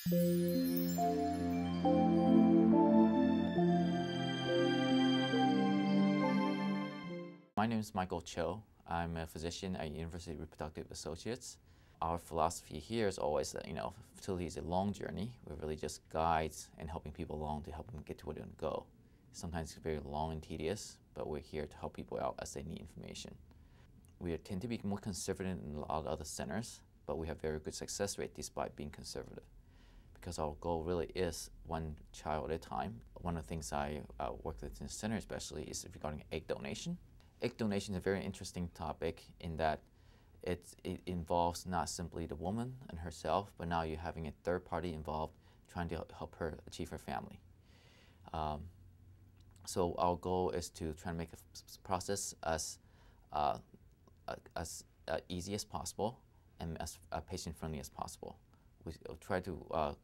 My name is Michael Cho. I'm a physician at University Reproductive Associates. Our philosophy here is always that, fertility is a long journey. We're really just guides and helping people along to help them get to where they want to go. Sometimes it's very long and tedious, but we're here to help people out as they need information. We tend to be more conservative than a lot of other centers, but we have very good success rate despite being conservative. Because our goal really is one child at a time. One of the things I work with in the center especially is regarding egg donation. Egg donation is a very interesting topic in that it involves not simply the woman and herself, but now you're having a third party involved trying to help her achieve her family. So our goal is to try to make the process as easy as possible and as patient-friendly as possible. We try to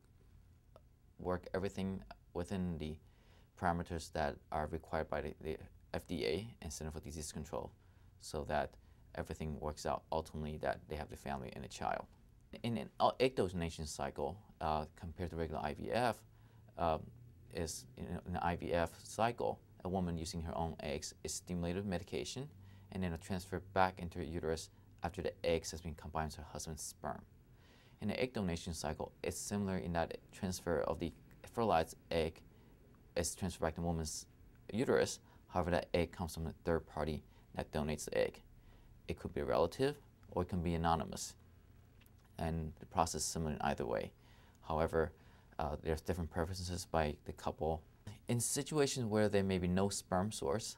work everything within the parameters that are required by the FDA and Center for Disease Control, so that everything works out ultimately that they have the family and a child. In an egg donation cycle, compared to regular IVF, in an IVF cycle, a woman using her own eggs is stimulated with medication and then transferred back into her uterus after the eggs has been combined with her husband's sperm. In the egg donation cycle, it's similar in that transfer of the fertilized egg is transferred back to the woman's uterus. However, that egg comes from a third party that donates the egg. It could be a relative or it can be anonymous. And the process is similar in either way. However, there's different preferences by the couple. In situations where there may be no sperm source,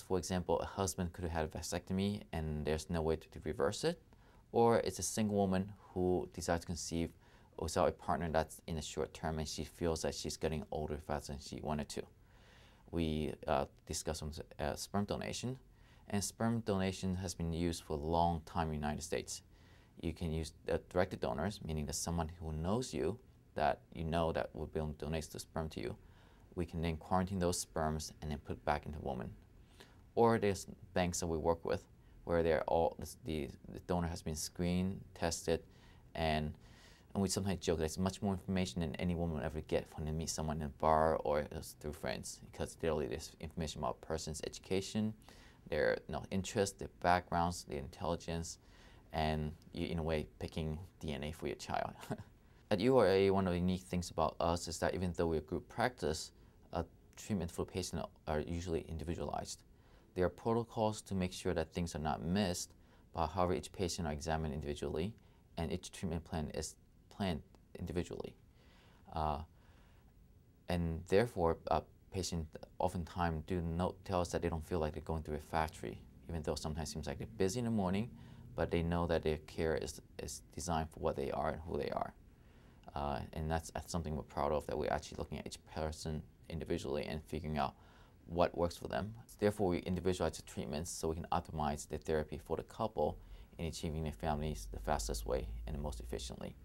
for example, a husband could have had a vasectomy and there's no way to reverse it, or it's a single woman who decides to conceive without a partner that's in the short term and she feels that she's getting older faster than she wanted to. We discuss sperm donation, and sperm donation has been used for a long time in the United States. You can use directed donors, meaning that someone who knows you, that that will be able to donate the sperm to you. We can then quarantine those sperms and then put it back into the woman. Or there's banks that we work with where the donor has been screened, tested, and we sometimes joke that it's much more information than any woman will ever get when they meet someone in a bar or through friends, because literally there's information about a person's education, their interests, their backgrounds, their intelligence, and you, in a way, picking DNA for your child. At URA, one of the unique things about us is that even though we're a group practice, treatment for patients are usually individualized. There are protocols to make sure that things are not missed, but however each patient are examined individually, and each treatment plan is planned individually. And therefore, patients oftentimes tell us that they don't feel like they're going through a factory, even though sometimes it seems like they're busy in the morning, but they know that their care is designed for what they are and who they are. And that's something we're proud of, that we're actually looking at each person individually and figuring out what works for them. Therefore, we individualize the treatments so we can optimize the therapy for the couple in achieving their families the fastest way and the most efficiently.